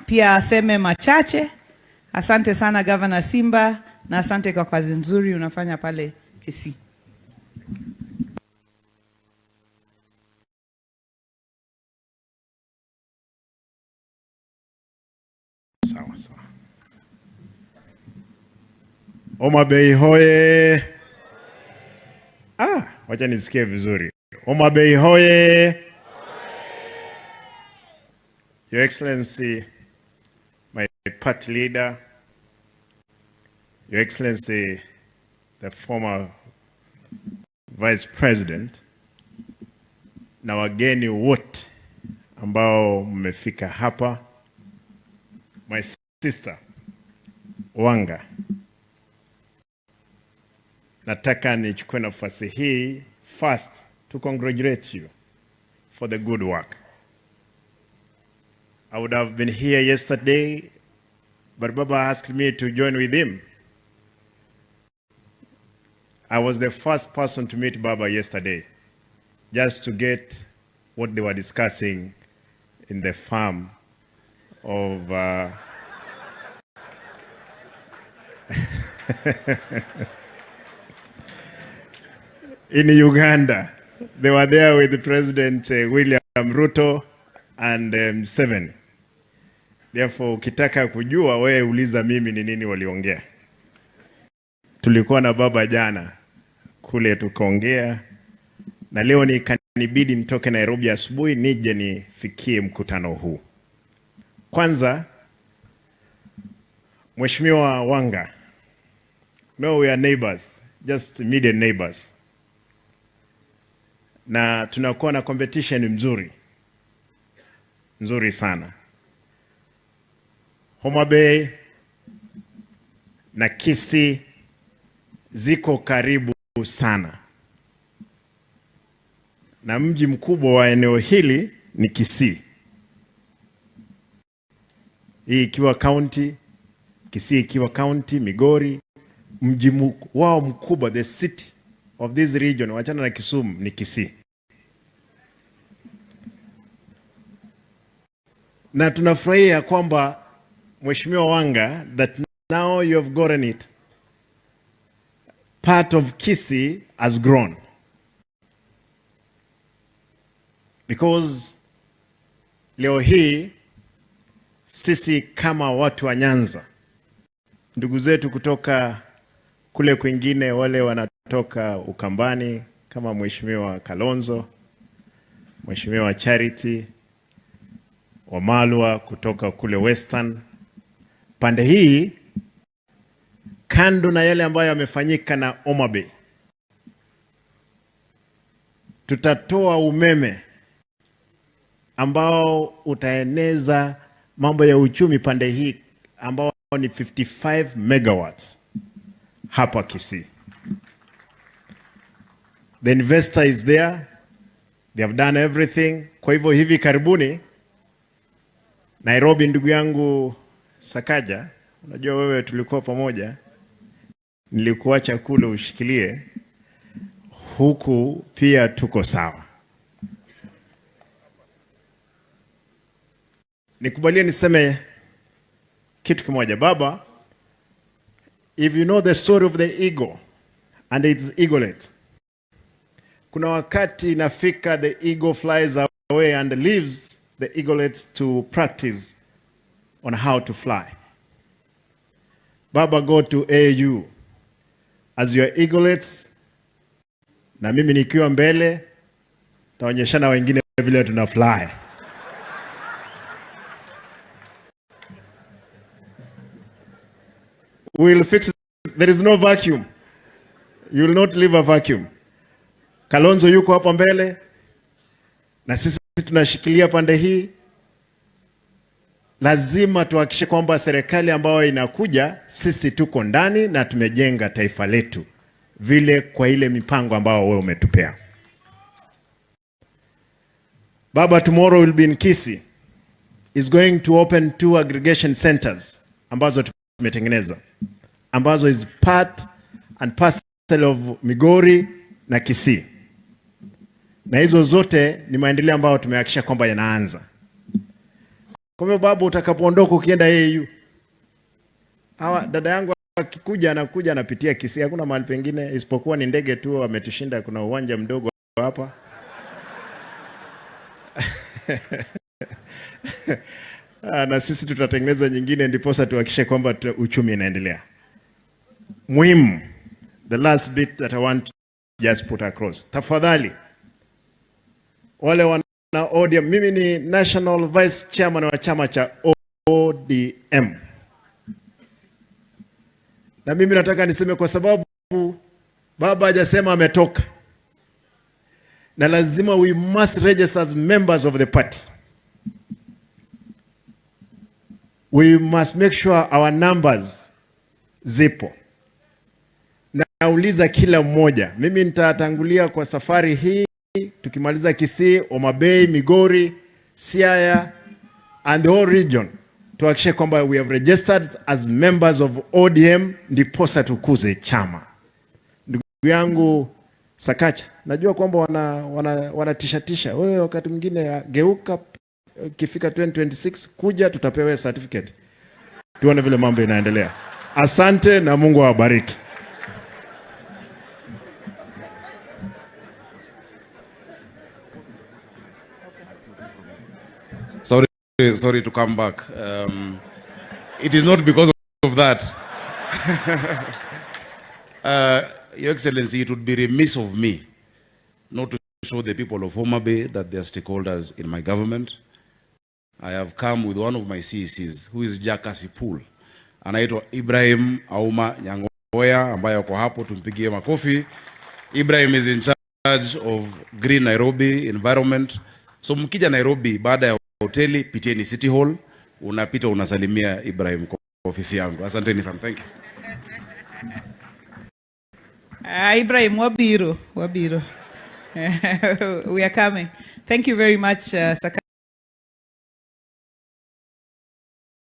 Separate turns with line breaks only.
pia aseme machache. Asante sana Governor Simba, na asante kwa kazi nzuri unafanya pale Kisii.
Sawa sawa. Homa Bay hoye. Wacha nisikie vizuri. Homa Bay hoye. Your Excellency, my party leader, Your Excellency, the former Vice President, na wageni wote ambao mmefika hapa, my sister Wanga, nataka nichukue nafasi hii first to congratulate you for the good work. I would have been here yesterday, but Baba asked me to join with him. I was the first person to meet Baba yesterday, just to get what they were discussing in the farm of in Uganda. They were there with the President William Ruto and Museveni. Therefore, ukitaka kujua, wewe uliza mimi ni nini waliongea. Tulikuwa na Baba jana kule tukaongea, na leo nikanibidi nitoke Nairobi asubuhi nije nifikie mkutano huu. Kwanza, Mheshimiwa Wanga, no, we are neighbors, just immediate neighbors. Na tunakuwa na competition nzuri sana. Homa Bay na Kisii ziko karibu sana, na mji mkubwa wa eneo hili ni Kisii. Hii ikiwa county, Kisii ikiwa county, Migori, mji wao mkubwa, the city of this region, wachana na Kisumu, ni Kisii. Na tunafurahia kwamba Mheshimiwa Wanga, that now you have gotten it. Part of Kisii has grown. Because leo hii sisi kama watu wa Nyanza, ndugu zetu kutoka kule kwingine, wale wanatoka Ukambani kama Mheshimiwa Kalonzo, Mheshimiwa Charity, Wamalwa kutoka kule Western, pande hii, kando na yale ambayo yamefanyika na Homa Bay, tutatoa umeme ambao utaeneza mambo ya uchumi pande hii, ambao ni 55 megawatts hapa Kisii. The investor is there, they have done everything. Kwa hivyo hivi karibuni Nairobi, ndugu yangu Sakaja, unajua wewe tulikuwa pamoja, nilikuacha kule ushikilie, huku pia tuko sawa. Nikubalie niseme kitu kimoja. Baba, if you know the story of the eagle and its eaglet, kuna wakati inafika the eagle flies away and leaves the eaglets to practice on how to fly. Baba, go to AU as your eaglets, na mimi nikiwa mbele taonyeshana wengine vile tuna fly. We'll fix it. There is no vacuum. You will not leave a vacuum. Kalonzo yuko hapa mbele na sisi tunashikilia pande hii. Lazima tuhakikishe kwamba serikali ambayo inakuja, sisi tuko ndani na tumejenga taifa letu vile kwa ile mipango ambayo wewe umetupea. Baba, tomorrow will be in Kisii. Is going to open 2 aggregation centers ambazo tumetengeneza, ambazo is part and parcel of Migori na Kisii. Na hizo zote ni maendeleo ambayo tumehakikisha kwamba yanaanza. Kwa hivyo babu, utakapoondoka ukienda AU, hawa dada yangu akikuja anakuja anapitia Kisii, hakuna mahali pengine isipokuwa ni ndege tu ametushinda, kuna uwanja mdogo hapa. Na sisi tutatengeneza nyingine ndiposa tuhakikishe kwamba uchumi inaendelea. Muhimu, the last bit that I want to just put across. Tafadhali, wale wana ODM, mimi ni National Vice Chairman wa chama cha ODM. Na mimi nataka niseme kwa sababu baba hajasema ametoka. Na lazima we must register as members of the party. We must make sure our numbers zipo. Na nauliza kila mmoja, mimi nitatangulia kwa safari hii, tukimaliza Kisii, Homa Bay, Migori, Siaya and the whole region, tuhakikishe kwamba we have registered as members of ODM, ndiposa tukuze chama. Ndugu yangu Sakacha, najua kwamba wanatisha. Wewe wakati mwingine geuka, kifika 2026 kuja, tutapewa certificate. Tuone vile mambo inaendelea. Asante na Mungu awabariki.
Sorry to come back. It is not because of that. Your Excellency, it would be remiss of me not to show the people of Homa Bay that they are stakeholders in my government. I have come with one of my CECs, who is Jakasi Pool. Anaitwa Ibrahim Auma Nyangoya, ambaye yuko hapo, tumpigie makofi. Ibrahim is in charge of Green Nairobi Environment. So mkija Nairobi, baada ya hoteli, pitieni City Hall, unapita unasalimia Ibrahim kwa ofisi yangu. Asanteni sana. Thank you.
Ibrahim, wabiro. We are coming. Thank you very much, Saka.